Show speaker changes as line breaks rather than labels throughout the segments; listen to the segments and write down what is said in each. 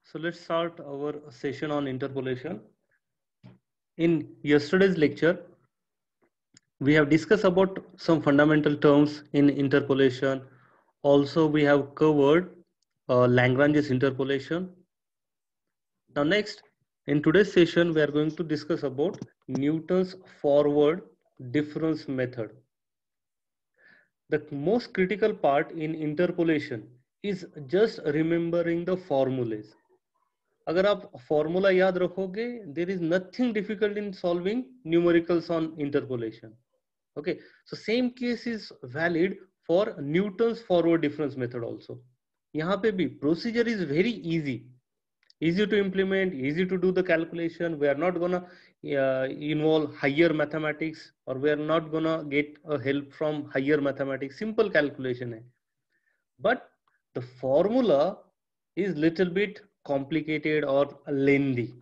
So let's start our session on interpolation. In yesterday's lecture, we have discussed about some fundamental terms in interpolation. Also, we have covered Lagrange's interpolation. Now next, in today's session, we are going to discuss about Newton's forward difference method. The most critical part in interpolation is just remembering the formulas. अगर आप formula याद रखोगे, there is nothing difficult in solving numericals on interpolation. Okay, so same case is valid for Newton's forward difference method also. यहाँ पे भी procedure is very easy to implement, easy to do the calculation. We are not gonna involve higher mathematics, or we are not gonna get a help from higher mathematics. Simple calculation hai. But the formula is little bit complicated or lengthy.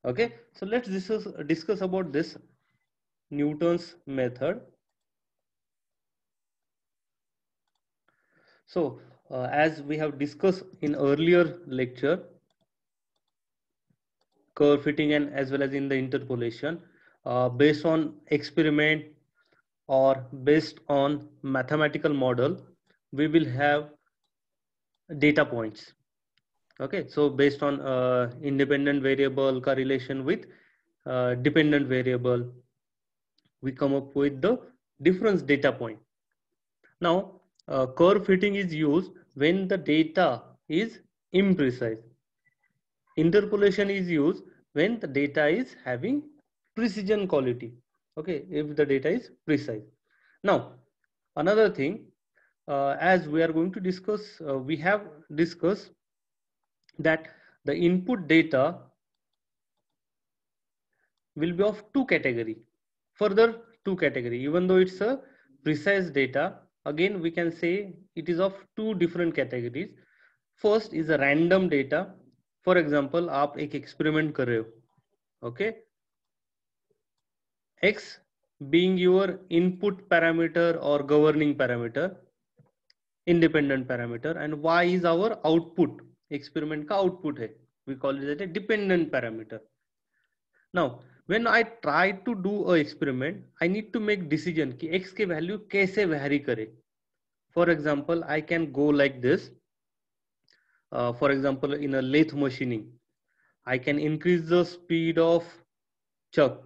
Okay, so let's discuss about this Newton's method. So as we have discussed in earlier lecture, curve fitting and as well as in the interpolation, based on experiment or based on mathematical model, we will have data points. Okay, so based on independent variable correlation with dependent variable, we come up with the difference data point. Now curve fitting is used when the data is imprecise. Interpolation is used when the data is having precision quality. Okay, if the data is precise. Now another thing, as we are going to discuss, we have discussed that the input data will be of two category, further two category. Even though it's a precise data, again we can say it is of two different categories. First is a random data. For example, आप एक experiment कर रहे हो, okay, x being your input parameter or governing parameter, independent parameter, and y is our output, experiment का output है, we call it a dependent parameter. Now when I try to do a experiment, I need to make decision कि x के value कैसे vary करे. For example, I can go like this. For example, in a lathe machining, I can increase the speed of chuck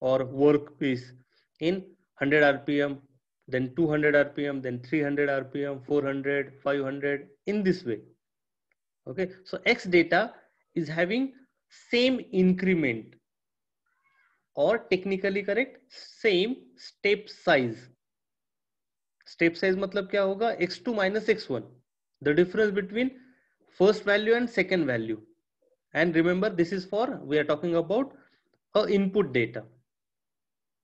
or workpiece in 100 rpm, then 200 rpm, then 300 rpm, 400, 500, in this way. Okay, so x data is having same increment, or technically correct, same step size. Step size मतलब क्या होगा, x2 minus x1, the difference between first value and second value. And remember, this is for, we are talking about a input data.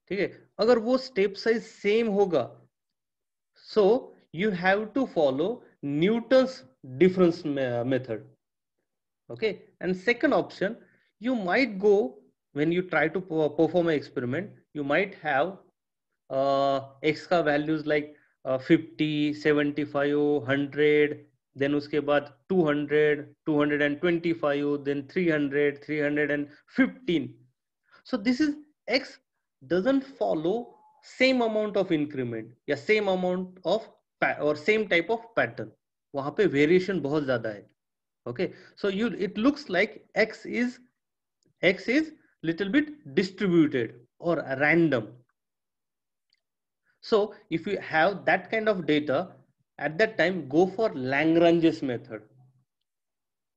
ठीक है, अगर वो step size same होगा, so you have to follow Newton's difference method. Okay, and second option, you might go, when you try to perform an experiment, you might have x का values like 50, 75, 100, then उसके बाद 200, 225, then 300, 315. So this is x doesn't follow same amount of increment या same amount of or same type of pattern. वहां पे variation बहुत ज्यादा है. Okay, so it looks like x is little bit distributed or random. So if you have that kind of data, at that time go for Lagrange's method.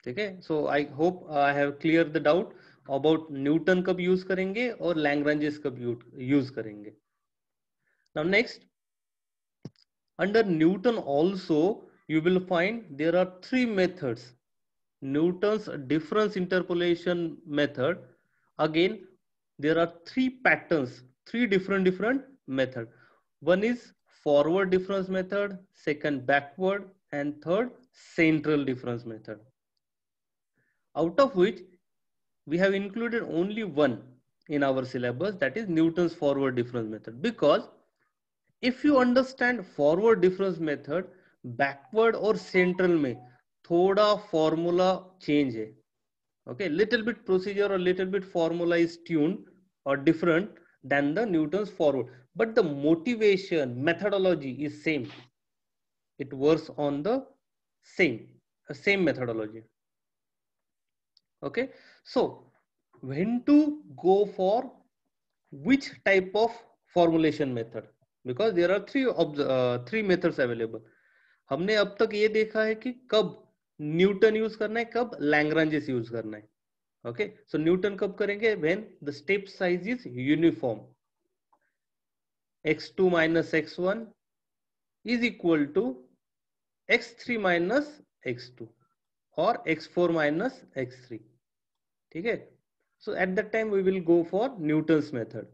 Okay, so I hope I have cleared the doubt about Newton कब use करेंगे और Lagrange's कब use करेंगे. Now next, under Newton also you will find there are three methods. Newton's difference interpolation method, again there are three patterns, three different method. One is forward difference method, second backward, and third central difference method. Out of which we have included only one in our syllabus, that is Newton's forward difference method, because if you understand forward difference method, backward और central में थोड़ा formula change है. Okay, little bit procedure or little bit formula is tuned or different than the Newton's forward, but the motivation methodology is same. It works on the same methodology. Okay, so when to go for which type of formulation method, because there are three methods available. हमने अब तक ये देखा है कि कब Newton use करना है, कब लैग्रांजेस यूज करना है. ओके, सो न्यूटन कब करेंगे? When the step size is uniform. x2 minus x1 is equal to x3 minus x2 or x4 minus x3. ठीक है, so at that time we will go for Newton's method,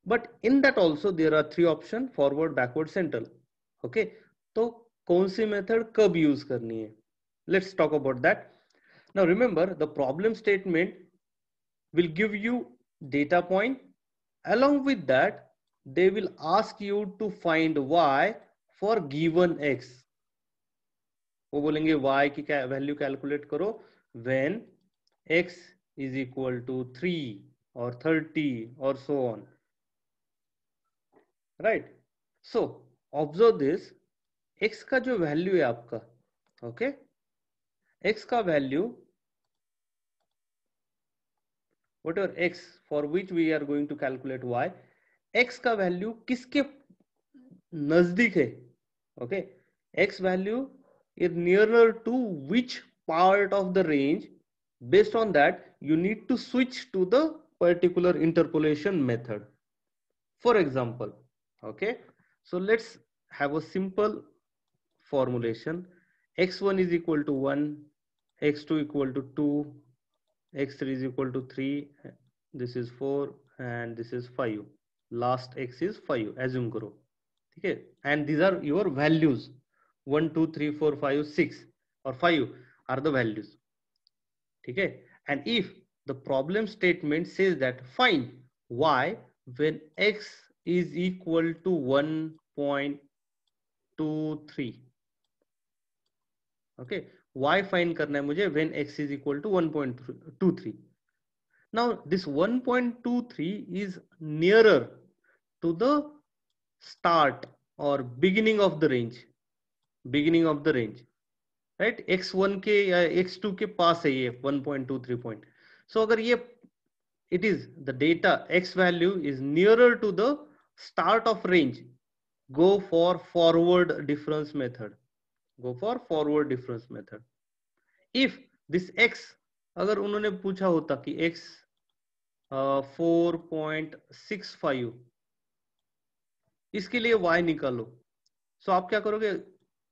but in that also there are three options: forward, backward, central. Okay, तो कौन सी method कब use करनी है? Let's talk about that. Now remember, the problem statement will give you data point. Along with that, they will ask you to find y for given x. वो बोलेंगे y की value calculate करो when x is equal to 3 or 30 or so on. Right? So observe this. x का जो value है आपका, okay, x का value, whatever x for which we are going to calculate y, x का value किसके नजदीक है? Okay, x value is nearer to which part of the range. Based on that, you need to switch to the particular interpolation method. For example, okay, so let's have a simple formulation. x1 is equal to 1, x2 equal to 2, x3 is equal to 3, this is 4 and this is 5. Last x is 5, assume करो. ठीक है, and these are your values. 1 2 3 4 5 6 or 5 are the values. ठीक है, and if the problem statement says that find y when x is equal to 1.23. okay, y find करना है मुझे when x is equal to 1.23. now this 1.23 is nearer to the start or beginning of the range, right? x1 के या x2 के पास है ये 1.23 point. so अगर ये it is the data x value is nearer to the start of range, go for forward difference method. if this x, अगर उन्होंने पूछा होता कि x 4.65, इसके लिए y निकालो, so आप क्या करोगे?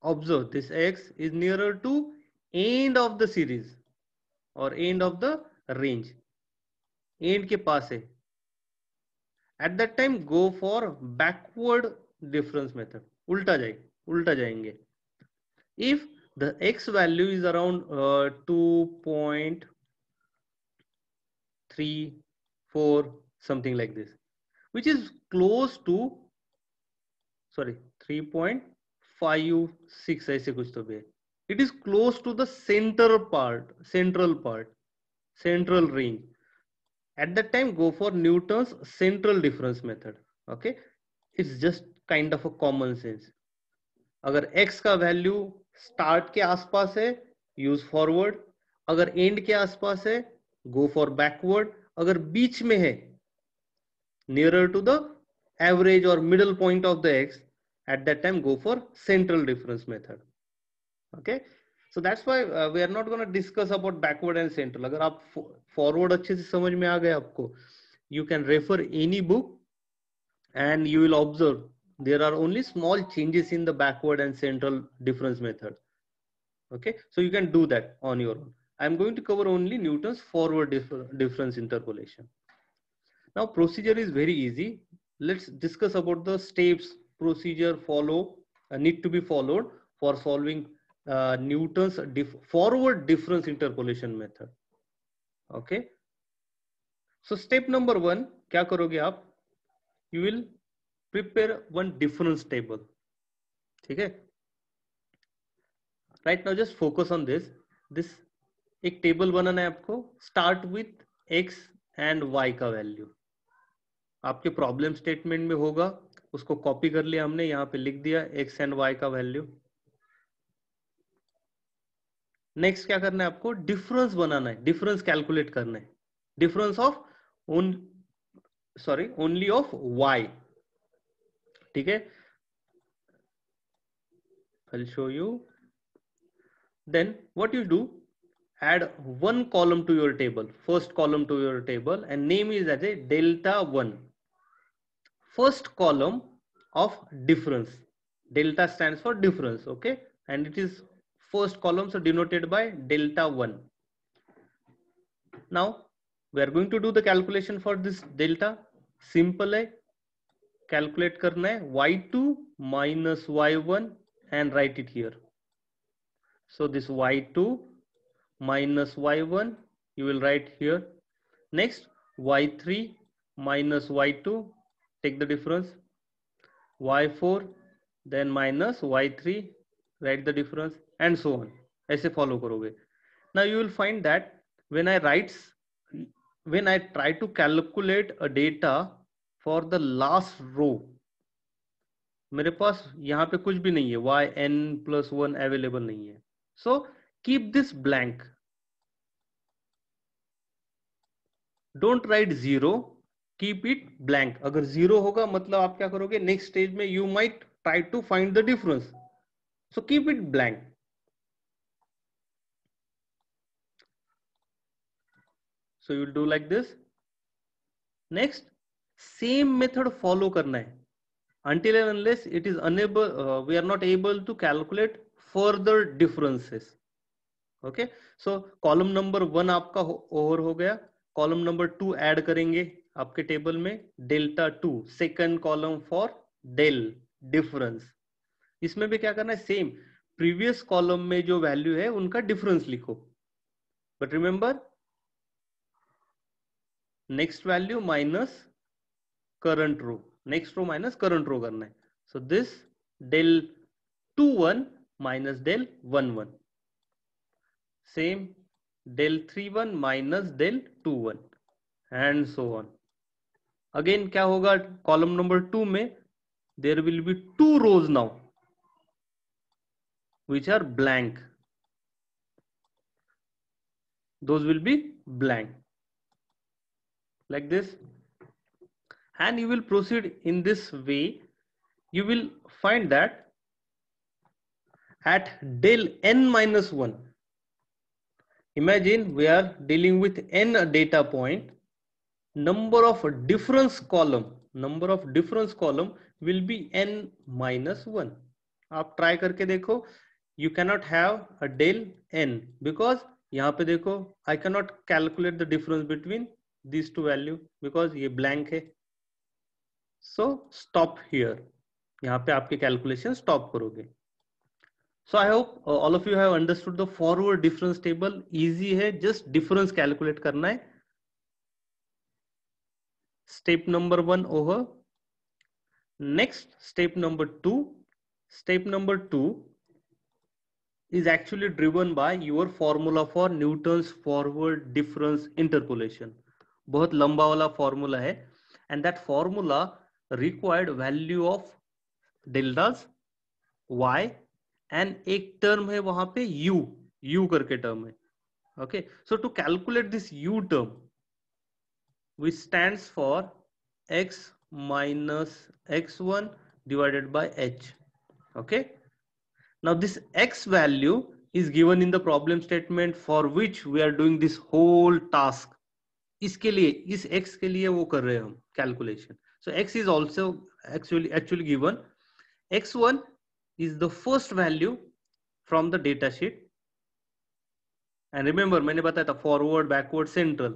observe this x is nearer to end of the series or end of the range, end के पास है. at that time go for backward difference method. उल्टा जाएंगे. if the x value is around 2.34 something like this, which is close to 3.56 ऐसे कुछ तो भी है. it is close to the central range. at that time go for Newton's central difference method. okay, it's just kind of a common sense. अगर x का value start के आसपास है, यूज फॉरवर्ड. अगर एंड के आसपास है, गो फॉर बैकवर्ड. अगर बीच में है, नियरर टू द एवरेज और middle point of the x, at that time go for central difference method. okay, so that's why we are not going to discuss about backward and central. अगर आप forward अच्छे से समझ में आ गए आपको, you can refer any book and you will observe there are only small changes in the backward and central difference method. okay, so you can do that on your own. I'm going to cover only Newton's forward difference interpolation. now procedure is very easy. let's discuss about the steps procedure need to be followed for solving Newton's forward difference interpolation method. okay, so step number 1 क्या करोगे आप? you will prepare one difference table. ठीक है, right now just focus on this एक table बनाना है आपको, start with x and y का value, आपके प्रॉब्लम स्टेटमेंट में होगा, उसको कॉपी कर लिया हमने, यहाँ पे लिख दिया x एंड y का वैल्यू। नेक्स्ट क्या करना है आपको, डिफरेंस बनाना है, डिफरेंस कैलकुलेट करना है, difference of only of y, ठीक है। I'll show you. Then what you do, add one column to your table, first column to your table, and name is as a delta 1, first column of difference. Delta stands for difference, okay, and it is first column, so denoted by delta 1. Now we are going to do the calculation for this delta. Simple है, calculate करना है y2 minus y1 and write it here. So this y2 minus y1 you will write here. Next y3 minus y2, take the difference, y4 then minus y3, write the difference, and so on. ऐसे follow करोगे. Now you will find that when I try to calculate a data for the last row, मेरे पास यहाँ पे कुछ भी नहीं है, yn+1 available नहीं है, so keep this blank, don't write 0, keep it blank. अगर 0 होगा मतलब आप क्या करोगे, नेक्स्ट स्टेज में you might try to find the difference, so keep it blank. So you will do like this. Next same method follow करना है until and unless it is unable, we are not able to calculate further differences. Okay, so column number 1 आपका over हो गया, column number 2 add करेंगे आपके table में, delta 2, second column for del difference. इसमें भी क्या करना है, सेम प्रीवियस कॉलम में जो वैल्यू है उनका डिफरेंस लिखो, but remember next value minus current row, next row minus current row करना है। So this del 2 1 minus del 1 1, same del 3 1 minus del 2 1, and so on. Again क्या होगा, कॉलम नंबर 2 में there will be 2 rows now which are blank, those will be blank like this, and you will proceed in this way. You will find that at del n minus 1, imagine we are dealing with n data point, number of difference column will be n minus 1. आप try करके देखो, you cannot have a del n because यहाँ पे देखो I cannot calculate the difference between these two value because ये blank है. So stop here, यहाँ पे आपके calculation stop करोगे. So I hope all of you have understood the forward difference table. Easy है, just difference calculate करना है. Step number 1 over. Next step number 2. Step number 2 is actually driven by your formula for Newton's forward difference interpolation. बहुत लंबा वाला formula है, and that formula required value of deltas y and एक term है वहां पे u करके term है. Okay, so to calculate this u term, which stands for x minus x1 divided by h. Okay, now this x value is given in the problem statement for which we are doing this whole task. इसके लिए, इस x के लिए वो कर रहे हैं हम calculation. So x is also actually given. x1 is the first value from the data sheet. And remember मैंने बताया था forward, backward, central.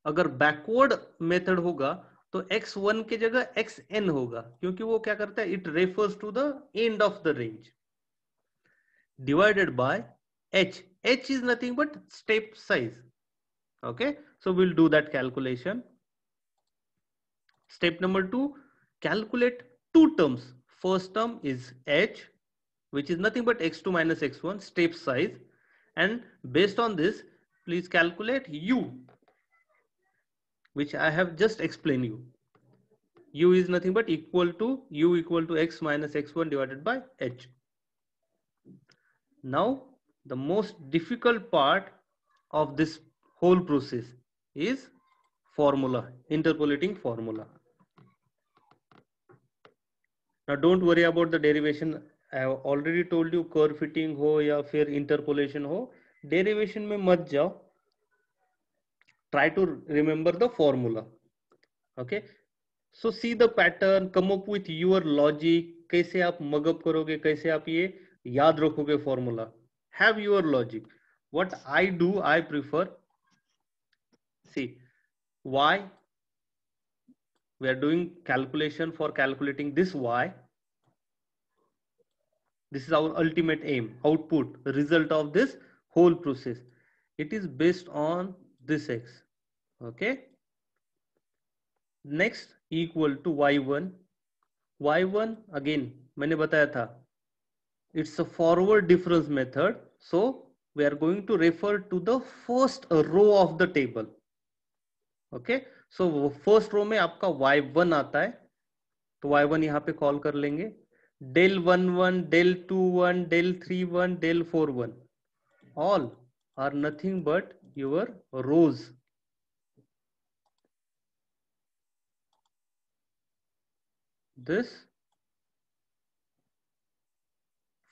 अगर backward method होगा तो x1 की जगह xn होगा, क्योंकि वो क्या करता है, it refers to the end of the range, divided by h. H is nothing but step size. Okay, so we'll do that calculation. Step number 2, calculate two terms. First term is h, which is nothing but x2 minus x1 step size, and based on this please calculate u, which I have just explained you. U is nothing but equal to u equal to x minus x1 divided by h. Now the most difficult part of this whole process is formula, interpolating formula. Now don't worry about the derivation. I have already told you curve fitting हो या फिर interpolation हो, derivation में मत जाओ. Try to remember the formula. Okay. So see the pattern, come up with your logic. कैसे आप mug up करोगे, कैसे आप ये याद रखोगे formula. Have your logic. What I do, I prefer. See, y. We are doing calculation for calculating this y. This is our ultimate aim, output, result of this whole process. It is based on this x. Okay. Next equal to y1. y1 again मैंने बताया था, it's a forward difference method. So we are going to refer to the first row of the table. Okay. So first row में आपका y1 आता है, तो y1 यहाँ पे कॉल कर लेंगे. del 1 1, del 2 1, del 3 1, del 4 1, all are nothing but your rows. This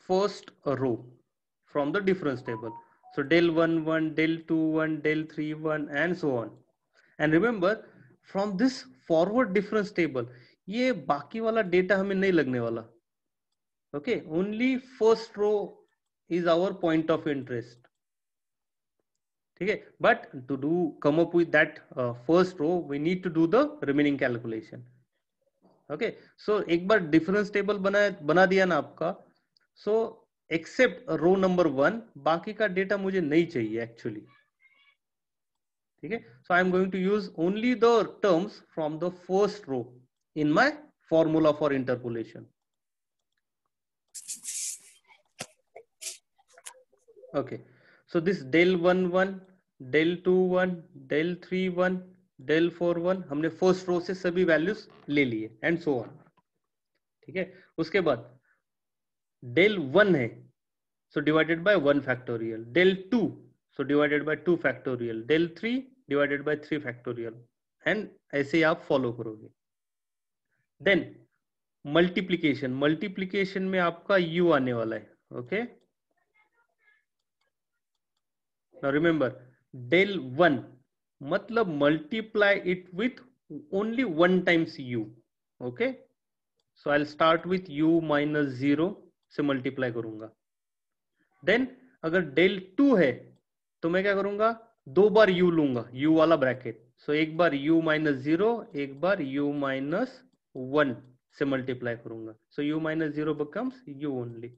first row from the difference table. So del 1 1, del 2 1, del 3 1, and so on. And remember, from this forward difference table, ये बाकी वाला data हमें नहीं लगने वाला. Okay, only first row is our point of interest. Okay, but to do come up with that first row, we need to do the remaining calculation. Okay, so एक बार difference table बना दिया ना आपका, so except row number 1, बाकी का data मुझे नहीं चाहिए actually. ठीक है, so I am going to use only the terms from the first row in my formula for interpolation. Okay, so this del 1 1, del 2 1, del 3 1, del 4 1 हमने first row से सभी वैल्यूज ले लिए एंड सो ऑन. ठीक है, उसके बाद del 1 है, so divided by 1 factorial, del 2 so divided by 2 factorial, del 3 divided by 3 factorial, and ऐसे ही आप फॉलो करोगे. देन मल्टीप्लीकेशन में आपका u आने वाला है. ओके, now remember del 1 मतलब multiply it with only 1 times u. Okay, so I'll start with u minus 0 से मल्टीप्लाई करूंगा. देन अगर del 2 है तो मैं क्या करूंगा, 2 बार u लूंगा, u वाला ब्रैकेट. सो एक बार u minus 0, एक बार u minus 1 से मल्टीप्लाई करूंगा. सो u minus 0 becomes u only.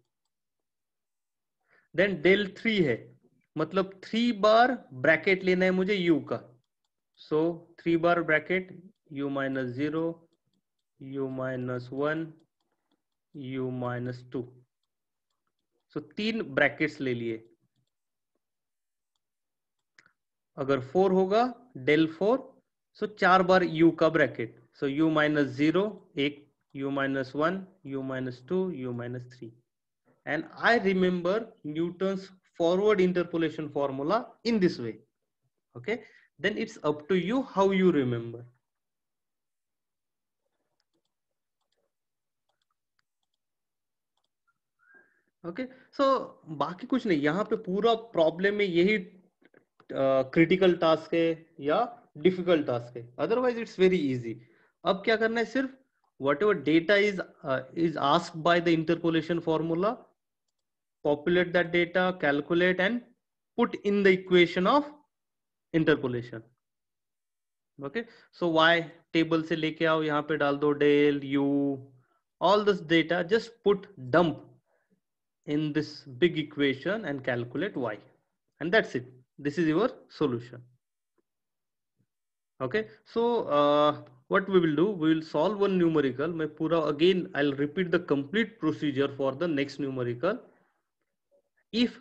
Then del 3 है, मतलब 3 बार ब्रैकेट लेना है मुझे u का. सो 3 बार bracket u minus 0, u minus 1, u minus 2. So 3 brackets ले लिए. अगर 4 होगा del 4, सो 4 बार u का ब्रैकेट. सो u minus 0 एक, u minus 1, u minus 2, u minus 3. And I remember Newton's forward interpolation formula in this way. Okay, then it's up to you how you remember. Okay, so बाकी कुछ नहीं, यहाँ पे पूरा problem में यही critical task है या डिफिकल्ट टास्क है. Otherwise it's very easy. अब क्या करना है, सिर्फ whatever data is asked by the interpolation formula, populate that data, calculate and put in the equation of interpolation. Okay, so y table से लेके आओ, यहाँ पे डाल दो del u, all this data just put dump in this big equation and calculate y, and that's it. This is your solution. Okay, so what we will do, we will solve one numerical. मैं पूरा again I'll repeat the complete procedure for the next numerical. If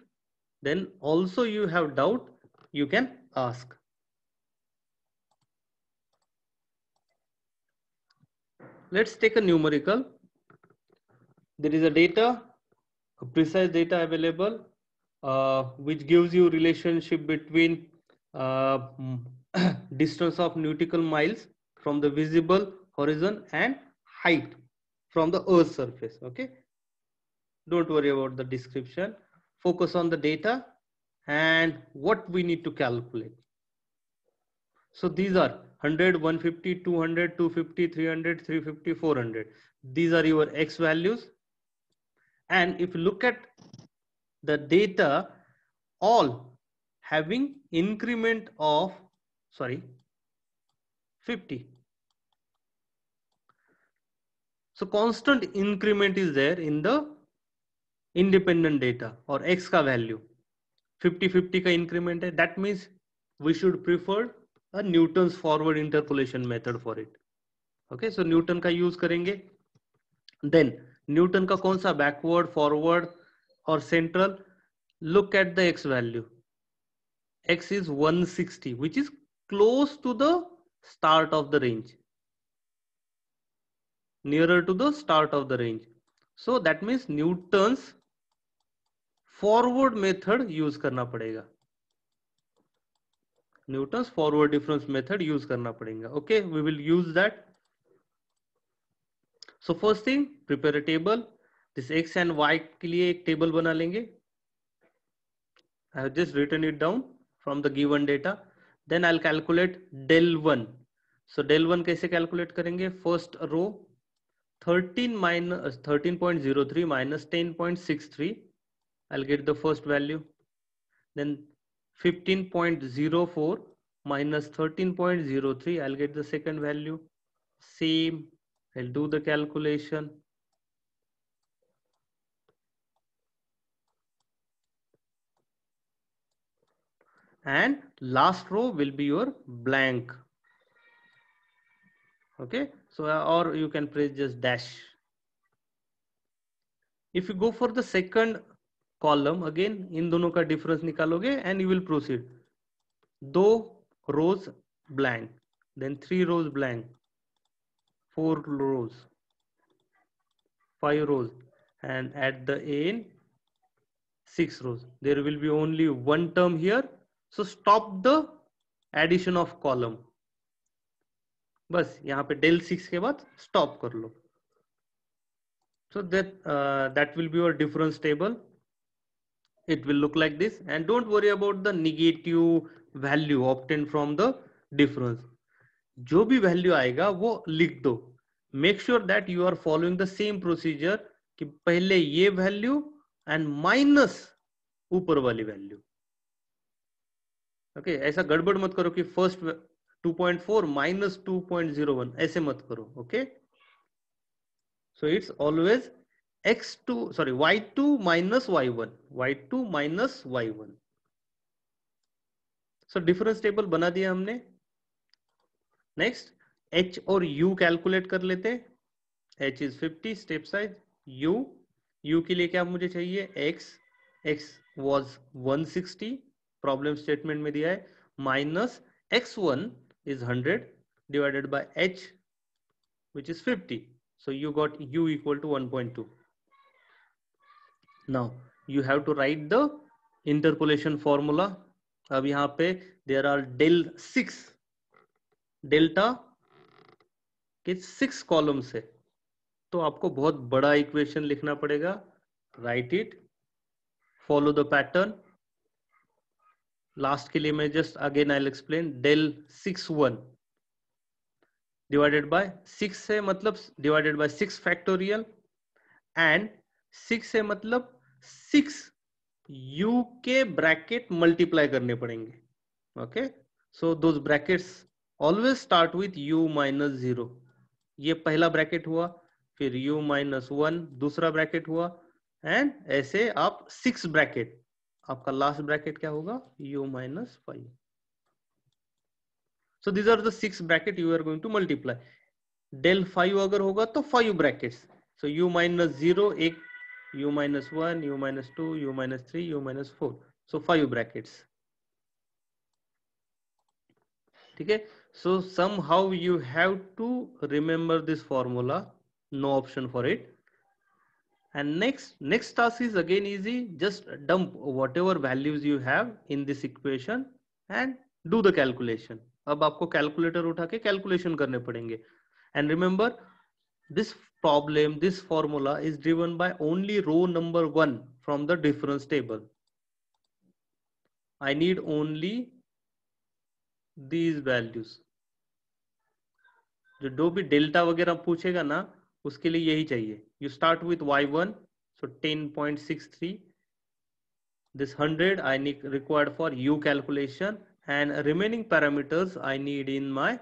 then also you have doubt, you can ask. Let's take a numerical. There is a data, a precise data available, which gives you relationship between distance of nautical miles from the visible horizon and height from the Earth's surface. Okay, don't worry about the description. Focus on the data and what we need to calculate. So these are 100, 150, 200, 250, 300, 350, 400. These are your X values. And if you look at the data, all having increment of 50. So constant increment is there in the independent data or X का value. 50-50 का increment है. That means we should prefer a Newton's forward interpolation method for it. Okay, so Newton का use करेंगे. Then Newton का कौन सा backward, forward or central? Look at the X value. X is 160, which is close to the start of the range. Nearer to the start of the range. So that means Newton's forward method use करना पड़ेगा. Newton's forward difference method use करना पड़ेगा. Okay, we will use that. So first thing, prepare a table. This X and Y के लिए एक table बना लेंगे. I have just written it down from the given data. Then I'll calculate del 1. So del 1 कैसे calculate करेंगे? First row 13 minus 13.03 minus 10.63. I'll get the first value. Then 15.04 minus 13.03. I'll get the second value. Same. I'll do the calculation. And last row will be your blank. Okay, so or you can press just dash. If you go for the second column, again इन दोनों का difference निकालोगे and you will proceed. 2 rows blank, then 3 rows blank, 4 rows, 5 rows, and at the end 6 rows. There will be only one term here. So stop the addition of column. बस यहाँ पे del 6 के बाद stop कर लो. So that will be your difference table. It will look like this, and don't worry about the negative value obtained from the difference. जो भी value आएगा वो लिख दो. Make sure that you are following the same procedure कि पहले ये value and minus ऊपर वाली value. Okay, ऐसा गड़बड़ मत करो कि first 2.4 minus 2.01 ऐसे मत करो. Okay, so it's always y2 minus y1, y2 minus y1. So difference table बना दिया हमने. Next, h और u कैलकुलेट कर लेते. h is 50 step size. u के लिए क्या मुझे चाहिए? x was 160, प्रॉब्लम स्टेटमेंट में दिया है, minus x1 is 100 divided by h which is 50. So you got u equal to 1.2. Now you have to write the interpolation formula. अब यहाँ पे there are del 6 डेल्टा के 6 कॉलम्स है, तो आपको बहुत बड़ा इक्वेशन लिखना पड़ेगा. Right it, follow the pattern. Last के लिए मैं just again I will explain. del 6(1) divided by 6 है मतलब डिवाइडेड बाय 6 फैक्टोरियल, एंड 6 है मतलब 6 u के ब्रैकेट मल्टीप्लाई करने पड़ेंगे. Okay, so those brackets always start with u minus 0. ये पहला ब्रैकेट हुआ, फिर u माइनस 1 दूसरा ब्रैकेट हुआ, एंड ऐसे आप 6 ब्रैकेट, आपका लास्ट ब्रैकेट क्या होगा? u minus 5. So these are the 6 bracket you are going to multiply. del 5 अगर होगा तो 5 ब्रैकेट्स, सो u माइनस 0 एक, u minus 1, u minus 2, u minus 3, u minus 4, सो 5 ब्रैकेट्स. ठीक है. So somehow you have to remember this formula, no option for it. And next task is again easy, just dump whatever values you have in this equation and do the calculation. अब आपको calculator उठा के calculation करने पड़ेंगे. And remember, this problem, this formula is driven by only row number 1 from the difference table. I need only these values. जो भी delta वगैरह पूछेगा ना, उसके लिए यही चाहिए. You start with y1, so 10.63. This 100 I need required for u calculation, and remaining parameters I need in my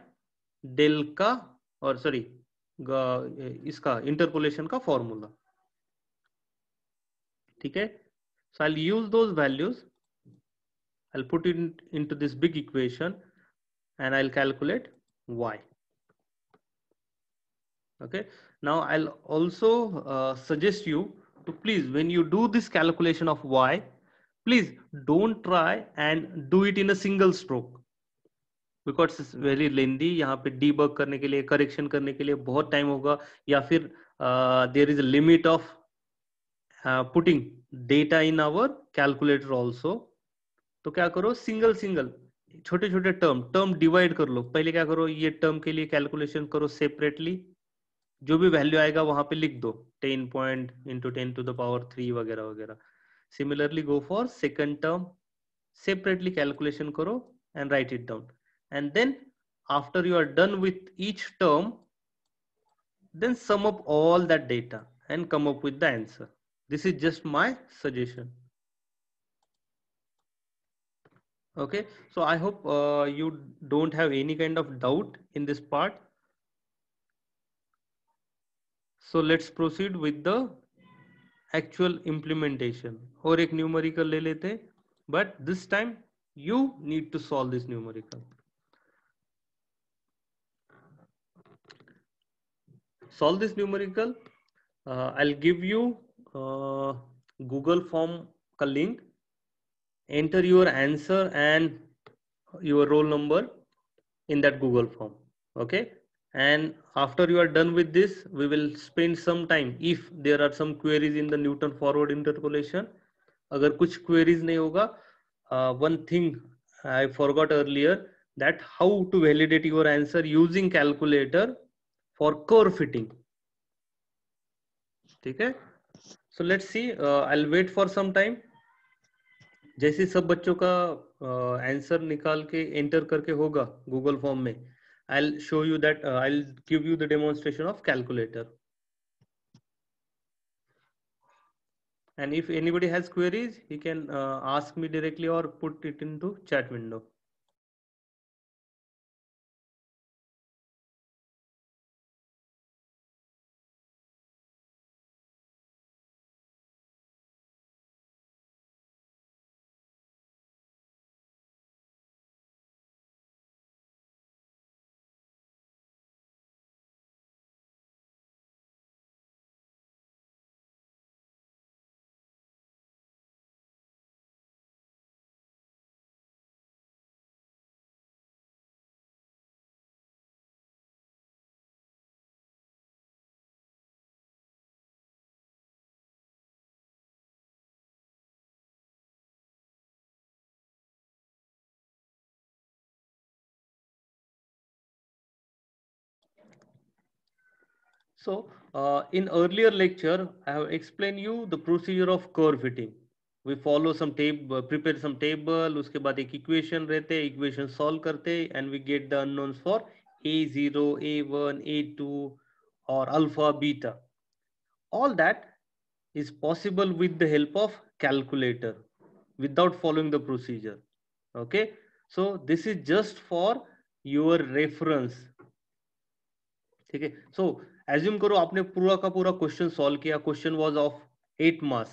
del का और sorry इसका interpolation का formula. ठीक है. So I'll use those values. I'll put it into this big equation and I'll calculate y. Okay. Now I'll also suggest you to please, when you do this calculation of y, please don't try and do it in a single stroke, because it's very lengthy. यहाँ पे debug करने के लिए, correction करने के लिए बहुत time होगा, या फिर there is a limit of putting data in our calculator also. तो क्या करो, सिंगल छोटे छोटे टर्म डिवाइड कर लो. पहले क्या करो, ये टर्म के लिए कैलकुलेशन करो सेपरेटली, जो भी वैल्यू आएगा वहां पे लिख दो, 10 point into 10 to the power 3 वगैरह वगैरह. Similarly go for second term, separately calculation करो and write it down. And then after you are done with each term, then sum up all that data and come up with the answer. This is just my suggestion. Okay, so I hope you don't have any kind of doubt in this part. So let's proceed with the actual implementation. और एक numerical ले लेते, but this time you need to solve this numerical. Solve this numerical. I'll give you Google form का link. Enter your answer and your roll number in that Google form. Okay. And after you are done with this, we will spend some time if there are some queries in the Newton forward interpolation. अगर कुछ queries नहीं होगा, one thing I forgot earlier, that how to validate your answer using calculator for curve fitting. ठीक है. So let's see. I'll wait for some time. जैसे सब बच्चों का आंसर निकाल के एंटर करके होगा गूगल फॉर्म में, I'll show you that, I'll give you the demonstration of calculator. And if anybody has queries, he can ask me directly or put it into chat window. So in earlier lecture, I have explained you the procedure of curve fitting. We follow some table, prepare some table, उसके बाद एक equation रहते, equation solve करते, and we get the unknowns for A0, A1, A2 or alpha, beta. All that is possible with the help of calculator without following the procedure. Okay, so this is just for your reference. ठीक है. So assume करो आपने पूरा का पूरा question solve किया, question was of 8 marks,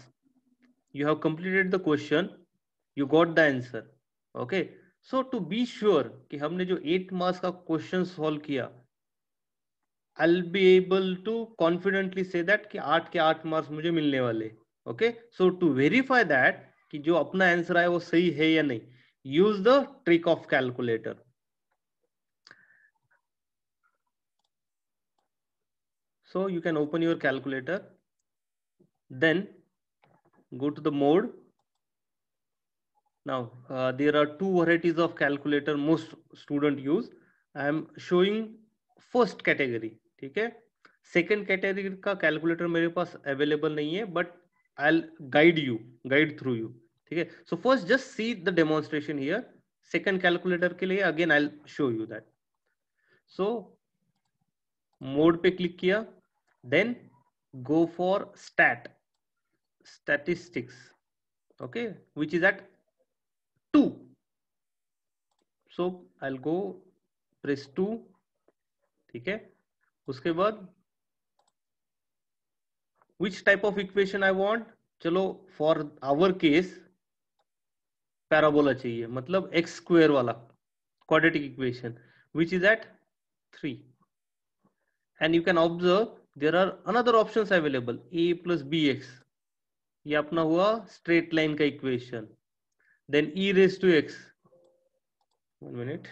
you have completed the question, you got the answer. Okay, so to be sure कि हमने जो 8 मार्क्स का क्वेश्चन सॉल्व किया, I'll be able to confidently say that कि 8 के 8 मार्क्स मुझे मिलने वाले. Okay, so to verify that कि जो अपना आंसर आया वो सही है या नहीं, use the trick of calculator. So you can open your calculator, then go to the mode. Now there are two varieties of calculator most student use. I am showing first category. ठीक है, second category का calculator मेरे पास available नहीं है, but I guide through you. ठीक है, so first just see the demonstration here. Second calculator के लिए again I show you that. So mode पे क्लिक किया, then go for statistics. Okay, which is at 2. So I will go press 2. ठीक है, उसके बाद which type of equation I want. चलो for our case parabola चाहिए, मतलब x square वाला quadratic equation which is at 3. and you can observe there are another options available, a plus bx. ये अपना हुआ straight line का equation. then e raised to x, 1 minute,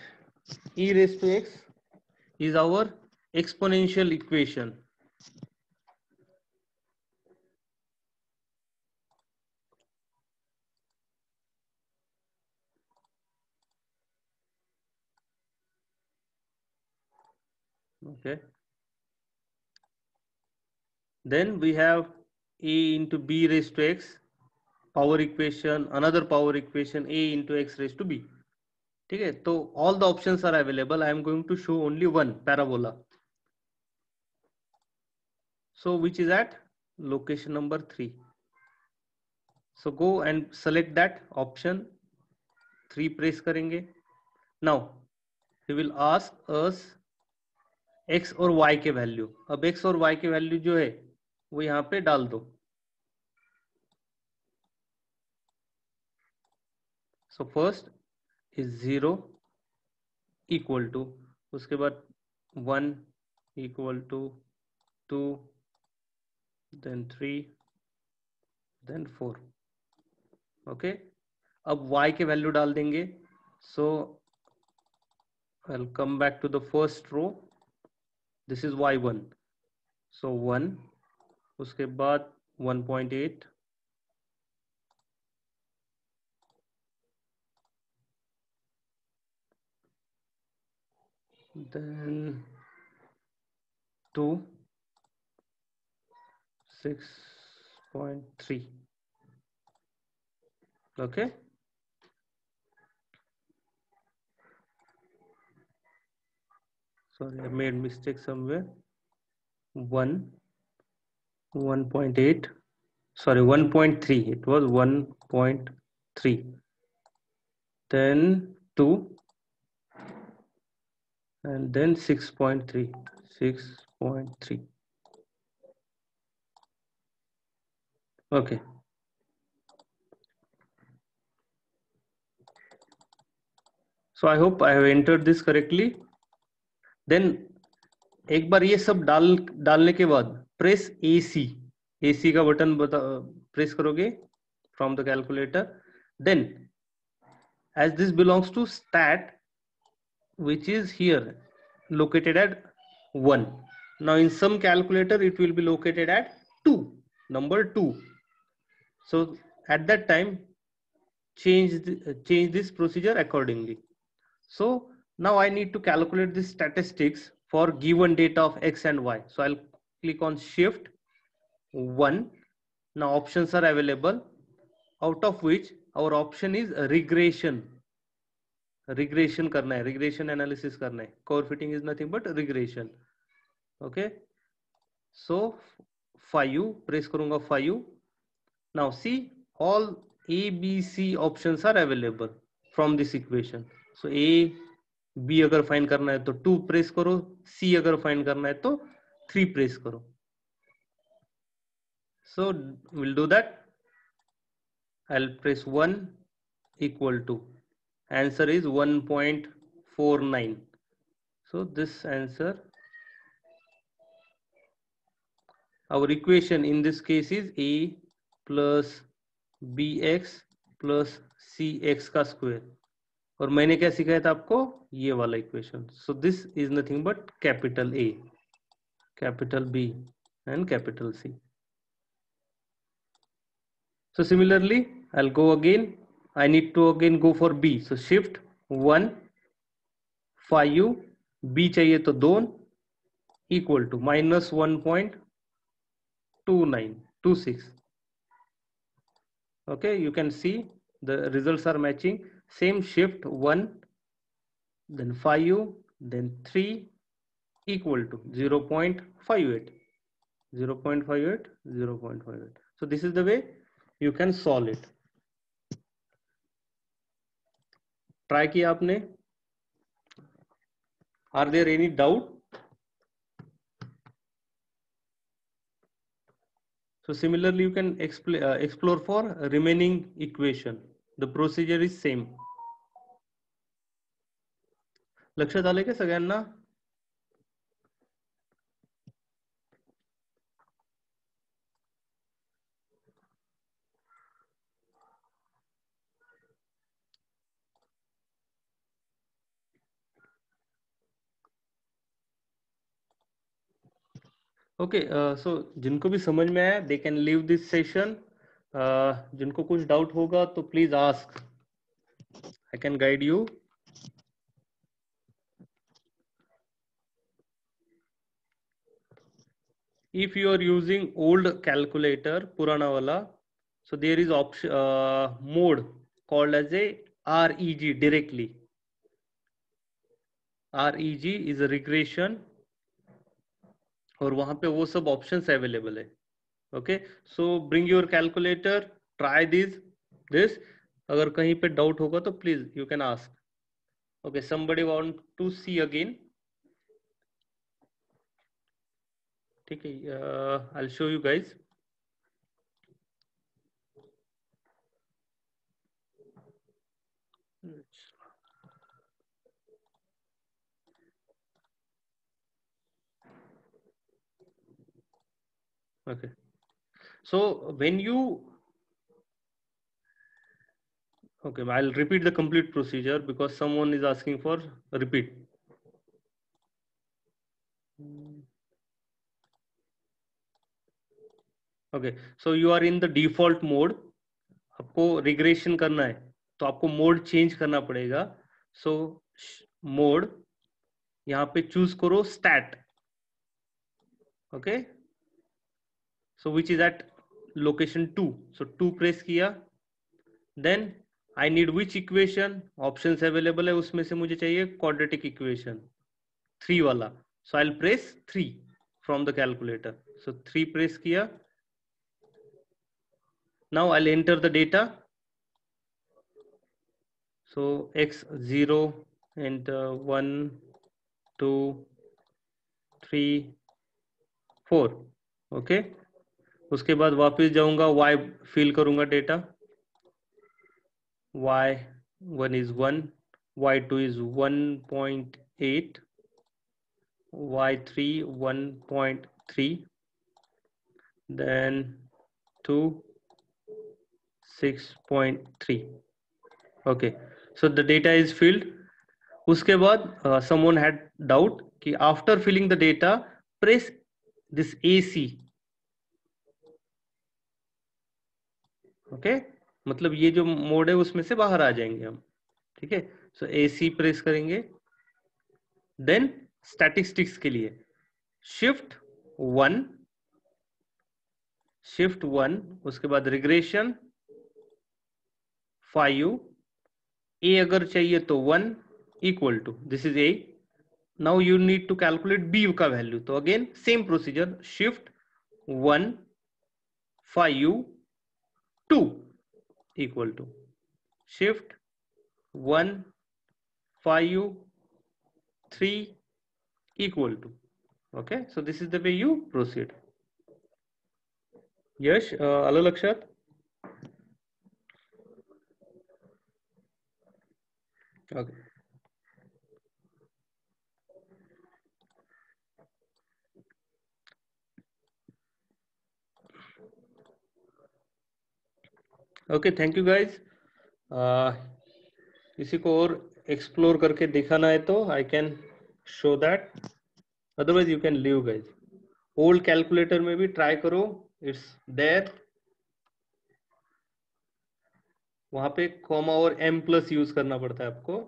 e raised to x is our exponential equation. Okay, then we have a into b raised to x power equation, another power equation, a into x raised to b. ठीक है, तो all the options are available. I am going to show only one parabola. So which is at location number 3. So go and select that option 3, press करेंगे. Now he will ask us x और y के value. अब x और y के value जो है वो यहाँ पे डाल दो. So first is 0 equal to, उसके बाद 1 equal to 2, then 3, then 4. Okay, अब y के वैल्यू डाल देंगे. So I will come back to the first row. This is y1. So 1, उसके बाद 1.8, then 2, 6.3. okay, sorry I made mistake somewhere. 1.8, sorry 1.3, it was 1.3, then 2, and then 6.3. okay, so I hope I have entered this correctly. then एक बार ये सब डालने के बाद press AC का button press करोगे from the calculator. then as this belongs to stat, which is here located at 1. now in some calculator it will be located at 2, number 2. so at that time change this procedure accordingly. so now I need to calculate the statistics for given data of x and y. so I'll click on shift 1. now options are available, out of which our option is regression करना है, regression analysis करना है. cover fitting is nothing but regression. okay, so 5, press करूंगा 5. now see all a b c options are available from this equation. so a b अगर find करना है तो 2 press करो, c अगर फाइंड करना है तो 3 प्रेस करो. so we'll do that. I'll press 1 equal to, answer is 1.49. so this answer our equation in this case is a plus bx plus cx का स्क्वायर, और मैंने क्या सिखाया था आपको, ये वाला equation. So this is nothing but capital A, capital B and capital C. So similarly, I'll go again. I need to again go for B. So shift 1 phi u, B चाहिए तो 2, equal to minus 1.2926. Okay, you can see the results are matching. Same shift 1, then phi u, then 3, equal to 0.58. 0.58, 0.58. So this is the way you can solve it. Try किया आपने? Are there any doubt? So similarly, you can explore for remaining equation. The procedure is same. लक्षात आले का सगळ्यांना? Okay, सो जिनको भी समझ में आया, they can leave this session. जिनको कुछ डाउट होगा तो please ask, I can guide you. If you are using old calculator, पुराना वाला, so there is option mode called as a REG directly. REG is a regression, और वहां पे वो सब ऑप्शंस अवेलेबल है. Okay, so bring your calculator, try this. अगर कहीं पे डाउट होगा तो please you can ask. Okay, somebody want to see again? ठीक है, I will show you guys. Okay, so when you, okay, I'll repeat the complete procedure because someone is asking for repeat. Okay, so you are in the default mode. आपको regression करना है तो आपको mode change करना पड़ेगा. सो mode यहाँ पे choose करो stat. Okay, so which is at location 2. So 2 press किया. Then I need which equation, options available है, उसमें से मुझे चाहिए क्वाड्रेटिक इक्वेशन 3 वाला. So I will press 3 from the calculator. So 3 press किया. Now I will enter the data. So x0 enter 1 2 3 4. Okay, उसके बाद वापस जाऊंगा, y फिल करूंगा data. y1 is 1, y2 is 1.8, y3 1.3, then 2 6.3. okay, so the data is filled. उसके बाद someone had doubt कि after filling the data press this AC. Okay, मतलब ये जो मोड है उसमें से बाहर आ जाएंगे हम. ठीक है, सो AC प्रेस करेंगे. देन स्टैटिस्टिक्स के लिए शिफ्ट 1, उसके बाद रिग्रेशन 5. A अगर चाहिए तो 1, equal to this is A. Now you need to calculate B का वैल्यू. तो again same procedure, shift 1 5 2 equal to shift 1 5 3 equal to. Okay, so this is the way you proceed. Yes, आलं लक्षात? Okay. Okay, thank you guys. किसी को और explore करके दिखाना है तो I can show that, otherwise you can leave guys. Old calculator में भी ट्राई करो, इट्स देयर, वहां पे कॉमा और m+ यूज करना पड़ता है आपको।